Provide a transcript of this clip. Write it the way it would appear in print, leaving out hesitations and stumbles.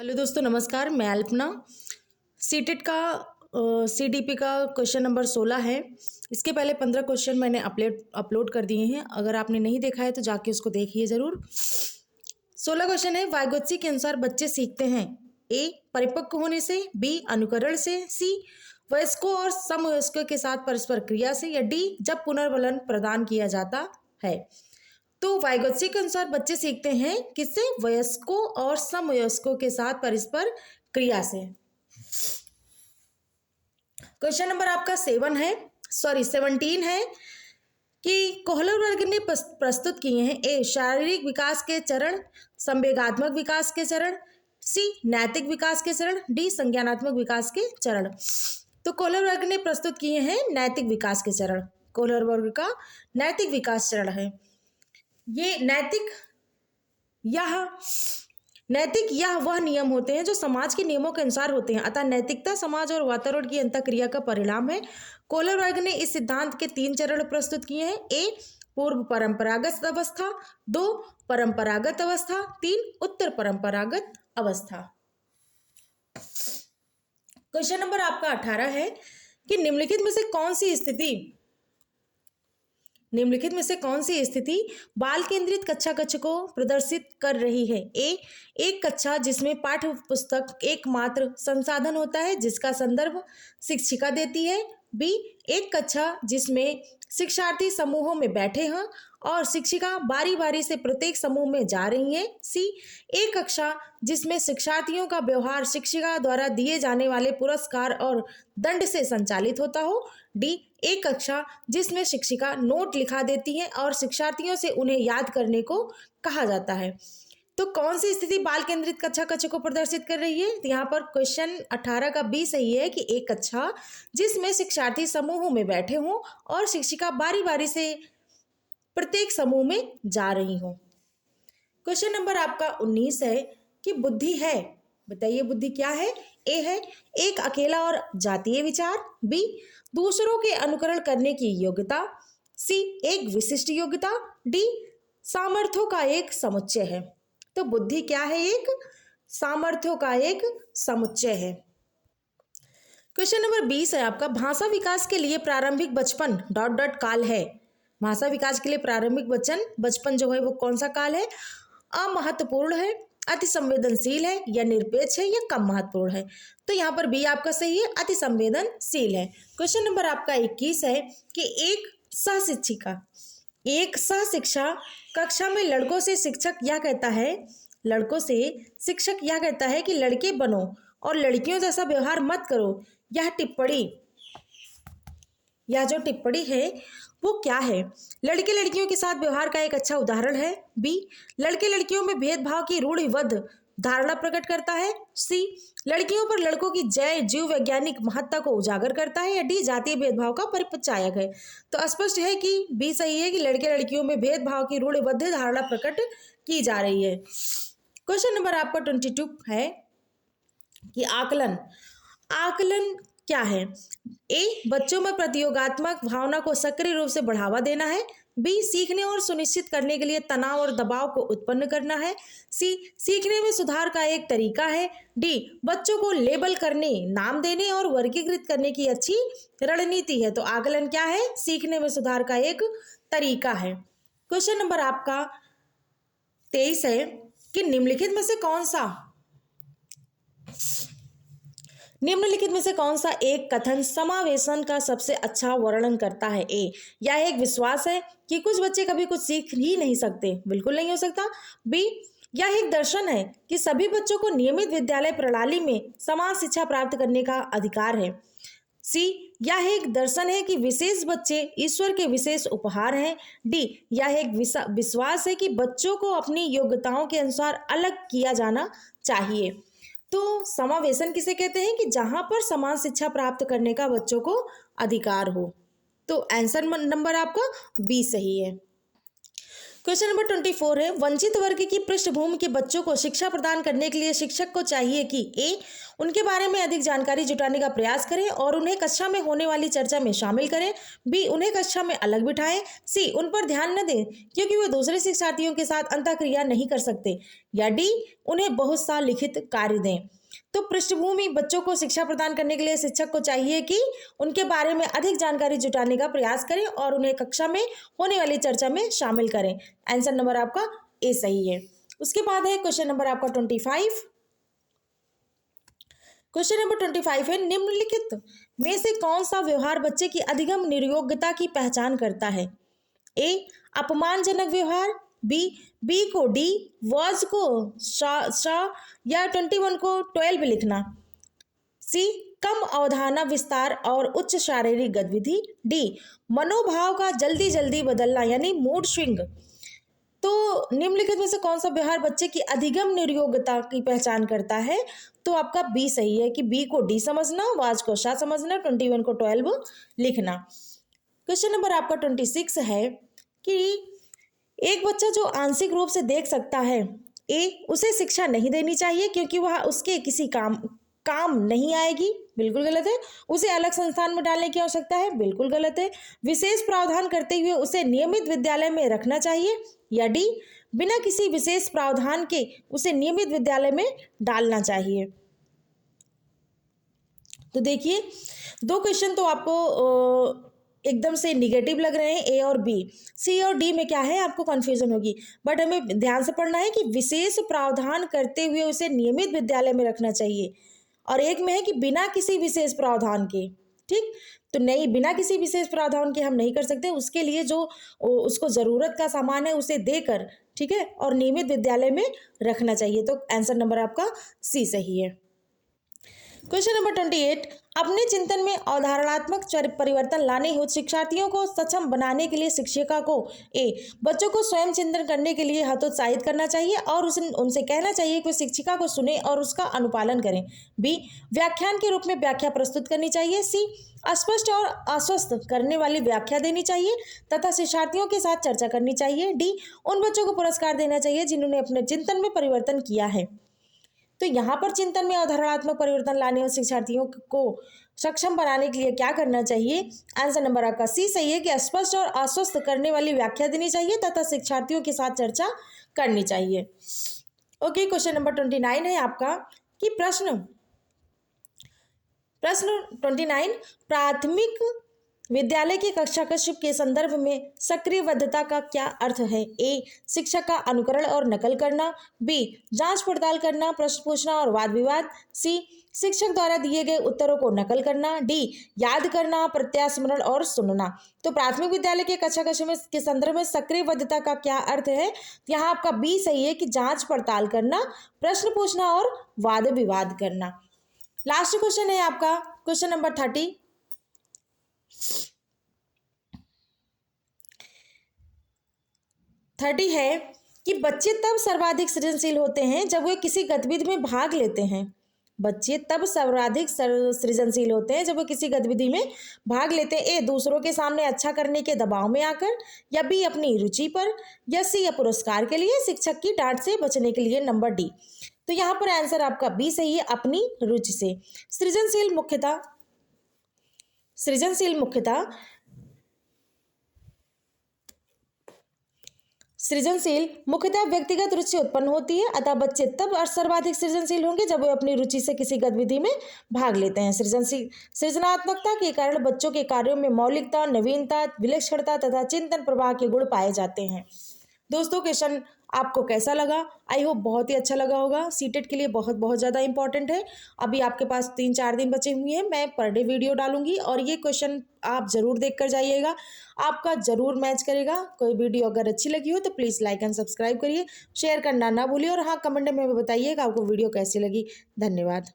Hello दोस्तों, नमस्कार। मैं अल्पना। सीटेट का सीडीपी का क्वेश्चन नंबर 16 है। इसके पहले 15 क्वेश्चन मैंने अपलोड कर दिए हैं। अगर आपने नहीं देखा है तो जाके उसको देखिए ज़रूर। 16 क्वेश्चन है। वाइगोत्स्की के अनुसार बच्चे सीखते हैं ए परिपक्व होने से, बी अनुकरण से, सी वयस्कों और समवयस्कों के साथ परस्पर क्रिया से, या डी जब पुनर्बलन प्रदान किया जाता है। तो वाइगोत्स्की के अनुसार बच्चे सीखते हैं किससे? वयस्कों और समवयस्कों के साथ परस्पर क्रिया से। क्वेश्चन नंबर आपका 17 है कि कोहलर वर्ग ने प्रस्तुत किए हैं ए शारीरिक विकास के चरण, संवेगात्मक विकास के चरण, सी नैतिक विकास के चरण, डी संज्ञानात्मक विकास के चरण। तो कोहलर वर्ग ने प्रस्तुत किए हैं नैतिक विकास के चरण। कोहलर वर्ग का नैतिक विकास चरण है। ये नैतिक यह वह नियम होते हैं जो समाज के नियमों के अनुसार होते हैं, अतः नैतिकता समाज और वातावरण की अंतःक्रिया का परिणाम है। कोहलर वर्ग ने इस सिद्धांत के 3 चरण प्रस्तुत किए हैं ए पूर्व परंपरागत अवस्था, 2 परंपरागत अवस्था, 3 उत्तर परंपरागत अवस्था। क्वेश्चन नंबर आपका 18 है कि निम्नलिखित में से कौन सी स्थिति बाल केंद्रित कक्षा कक्ष को प्रदर्शित कर रही है? ए एक कक्षा जिसमें पाठ्य पुस्तक एकमात्र संसाधन होता है जिसका संदर्भ शिक्षिका देती है। बी एक कक्षा जिसमें शिक्षार्थी समूहों में बैठे हैं और शिक्षिका बारी बारी से प्रत्येक समूह में जा रही है। सी एक कक्षा जिसमें शिक्षार्थियों का व्यवहार शिक्षिका द्वारा दिए जाने वाले पुरस्कार और दंड से संचालित होता हो। डी एक कक्षा जिसमें शिक्षिका नोट लिखा देती है और शिक्षार्थियों से उन्हें याद करने को कहा जाता है। तो कौन सी स्थिति बाल केंद्रित कक्षा कक्ष को प्रदर्शित कर रही है? तो यहाँ पर क्वेश्चन 18 का बी सही है कि एक कक्षा जिसमें शिक्षार्थी समूहों में बैठे हों और शिक्षिका बारी बारी से प्रत्येक समूह में जा रही हो। क्वेश्चन नंबर आपका 19 है कि बुद्धि है। बताइए बुद्धि क्या है? ए है एक अकेला और जातीय विचार, बी दूसरों के अनुकरण करने की योग्यता, सी एक विशिष्ट योग्यता, डी सामर्थ्यों का एक समुच्चय है। तो बुद्धि क्या है? एक सामर्थ्यों का एक समुच्चय है। क्वेश्चन नंबर 20 है आपका भाषा विकास के लिए प्रारंभिक बचपन ... काल है। भाषा विकास के लिए प्रारंभिक बचपन जो है वो कौन सा काल है? अमहत्वपूर्ण है, अति संवेदनशील है, या निरपेक्ष है, या कम महत्वपूर्ण है। तो यहाँ पर बी आपका सही है, अति संवेदनशील है। क्वेश्चन नंबर आपका 21 है कि एक सहशिक्षा कक्षा में लड़कों से शिक्षक यह कहता है कि लड़के बनो और लड़कियों जैसा व्यवहार मत करो। यह जो टिप्पणी है वो क्या है? लड़के लड़कियों के साथ व्यवहार का एक अच्छा उदाहरण है। बी लड़के लड़कियों में भेदभाव की रूढ़िबद्ध धारणा प्रकट करता है। सी लड़कियों पर लड़कों की जीव वैज्ञानिक महत्ता को उजागर करता है, या डी जातीय भेदभाव का परिचायक है। तो स्पष्ट है कि बी सही है कि लड़के लड़कियों में भेदभाव की रूढ़िबद्ध धारणा प्रकट की जा रही है। क्वेश्चन नंबर आपका 22 है कि आकलन क्या है? ए बच्चों में प्रतियोगात्मक भावना को सक्रिय रूप से बढ़ावा देना है, बी सीखने और सुनिश्चित करने के लिए तनाव और दबाव को उत्पन्न करना है, सी सीखने में सुधार का एक तरीका है, डी बच्चों को लेबल करने, नाम देने और वर्गीकृत करने की अच्छी रणनीति है। तो आकलन क्या है? सीखने में सुधार का एक तरीका है। क्वेश्चन नंबर आपका 23 है कि निम्नलिखित में से कौन सा एक कथन समावेशन का सबसे अच्छा वर्णन करता है? ए यह एक विश्वास है कि कुछ बच्चे कभी कुछ सीख ही नहीं सकते, बिल्कुल नहीं हो सकता। बी यह एक दर्शन है कि सभी बच्चों को नियमित विद्यालय प्रणाली में समान शिक्षा प्राप्त करने का अधिकार है। सी यह एक दर्शन है कि विशेष बच्चे ईश्वर के विशेष उपहार हैं। डी यह एक विश्वास है कि बच्चों को अपनी योग्यताओं के अनुसार अलग किया जाना चाहिए। तो समावेशन किसे कहते हैं? कि जहां पर समान शिक्षा प्राप्त करने का बच्चों को अधिकार हो। तो आंसर नंबर आपका बी सही है। क्वेश्चन नंबर 24 है, वंचित वर्ग की पृष्ठभूमि के बच्चों को शिक्षा प्रदान करने के लिए शिक्षक को चाहिए कि ए उनके बारे में अधिक जानकारी जुटाने का प्रयास करें और उन्हें कक्षा में होने वाली चर्चा में शामिल करें, बी उन्हें कक्षा में अलग बिठाएं, सी उन पर ध्यान न दें क्योंकि वे दूसरे शिक्षार्थियों के साथ अंतःक्रिया नहीं कर सकते, या डी उन्हें बहुत सा लिखित कार्य दें। तो पृष्ठभूमि बच्चों को शिक्षा प्रदान करने के लिए शिक्षक को चाहिए कि उनके बारे में अधिक जानकारी जुटाने का प्रयास करें और उन्हें कक्षा में होने वाली चर्चा में शामिल करें। आंसर नंबर आपका ए सही है। उसके बाद है क्वेश्चन नंबर आपका 25। क्वेश्चन नंबर 25 है, निम्नलिखित में से कौन सा व्यवहार बच्चे की अधिगम निर्योग्यता की पहचान करता है? ए अपमानजनक व्यवहार, बी को डी, वॉज को शा या 21 को 12 लिखना, सी कम अवधारणा विस्तार और उच्च शारीरिक गतिविधि, डी मनोभाव का जल्दी जल्दी बदलना यानी मूड स्विंग। तो निम्नलिखित में से कौन सा व्यवहार बच्चे की अधिगम निर्योग्यता की पहचान करता है? तो आपका बी सही है कि बी को डी समझना, वाज को शा समझना, 21 को 12 लिखना। क्वेश्चन नंबर आपका 26 है कि एक बच्चा जो आंशिक रूप से देख सकता है, ए उसे शिक्षा नहीं देनी चाहिए क्योंकि वह उसके किसी काम नहीं आएगी, बिल्कुल गलत है। उसे अलग संस्थान में डालने की आवश्यकता है, बिल्कुल गलत है। विशेष प्रावधान करते हुए उसे नियमित विद्यालय में रखना चाहिए, या डी बिना किसी विशेष प्रावधान के उसे नियमित विद्यालय में डालना चाहिए। तो देखिए दो क्वेश्चन तो आपको एकदम से निगेटिव लग रहे हैं, ए और बी। सी और डी में क्या है आपको कंफ्यूजन होगी, बट हमें ध्यान से पढ़ना है कि विशेष प्रावधान करते हुए उसे नियमित विद्यालय में रखना चाहिए, और एक में है कि बिना किसी विशेष प्रावधान के। ठीक, तो नहीं, बिना किसी विशेष प्रावधान के हम नहीं कर सकते, उसके लिए जो उसको ज़रूरत का सामान है उसे देकर, ठीक है, और नियमित विद्यालय में रखना चाहिए। तो आंसर नंबर आपका सी सही है। क्वेश्चन नंबर 28, अपने चिंतन में अवधारणात्मक परिवर्तन लाने हेतु शिक्षार्थियों को सक्षम बनाने के लिए शिक्षिका को ए बच्चों को स्वयं चिंतन करने के लिए हतोत्साहित करना चाहिए और उनसे कहना चाहिए कि वे शिक्षिका को सुने और उसका अनुपालन करें, बी व्याख्यान के रूप में व्याख्या प्रस्तुत करनी चाहिए, सी अस्पष्ट और आश्वस्त करने वाली व्याख्या देनी चाहिए तथा शिक्षार्थियों के साथ चर्चा करनी चाहिए, डी उन बच्चों को पुरस्कार देना चाहिए जिन्होंने अपने चिंतन में परिवर्तन किया है। तो यहाँ पर चिंतन में अवधारणात्मक परिवर्तन लाने और शिक्षार्थियों को सक्षम बनाने के लिए क्या करना चाहिए? आंसर नंबर आपका सी सही है कि स्पष्ट और आश्वस्त करने वाली व्याख्या देनी चाहिए तथा शिक्षार्थियों के साथ चर्चा करनी चाहिए। ओके, क्वेश्चन नंबर 29 है आपका कि प्रश्न 29, प्राथमिक विद्यालय की कक्षा कक्ष के संदर्भ में सक्रियबद्धता का क्या अर्थ है? ए शिक्षक का अनुकरण और नकल करना, बी जांच पड़ताल करना, प्रश्न पूछना और वाद विवाद, सी शिक्षक द्वारा दिए गए उत्तरों को नकल करना, डी याद करना, प्रत्यास्मरण और सुनना। तो प्राथमिक विद्यालय के कक्षा कक्ष में के संदर्भ में सक्रियबद्धता का क्या अर्थ है? यहाँ आपका बी सही है कि जांच पड़ताल करना, प्रश्न पूछना और वाद विवाद करना। लास्ट क्वेश्चन है आपका क्वेश्चन नंबर 30 है कि बच्चे तब सर्वाधिक सृजनशील होते हैं जब वे किसी गतिविधि में भाग लेते हैं। बच्चे तब सर्वाधिक सृजनशील होते हैं जब वे किसी गतिविधि में भाग लेते हैं। ए दूसरों के सामने अच्छा करने के दबाव में आकर, या बी अपनी रुचि पर, या सी या पुरस्कार के लिए, शिक्षक की डांट से बचने के लिए, नंबर डी। तो यहाँ पर आंसर आपका बी सही है, अपनी रुचि से। सृजनशील मुख्यतः व्यक्तिगत रुचि उत्पन्न होती है, अतः बच्चे तब सर्वाधिक सृजनशील होंगे जब वे अपनी रुचि से किसी गतिविधि में भाग लेते हैं। सृजनात्मकता के कारण बच्चों के कार्यों में मौलिकता, नवीनता, विलक्षणता तथा चिंतन प्रवाह के गुण पाए जाते हैं। दोस्तों, क्वेश्चन आपको कैसा लगा? आई होप बहुत ही अच्छा लगा होगा। सीटेट के लिए बहुत ज़्यादा इंपॉर्टेंट है। अभी आपके पास 3-4 दिन बचे हुए हैं, मैं पर डे वीडियो डालूंगी और ये क्वेश्चन आप ज़रूर देख कर जाइएगा, आपका ज़रूर मैच करेगा। कोई वीडियो अगर अच्छी लगी हो तो प्लीज़ लाइक एंड सब्सक्राइब करिए, शेयर करना ना भूलिए और हाँ, कमेंट में बताइए कि आपको वीडियो कैसी लगी। धन्यवाद।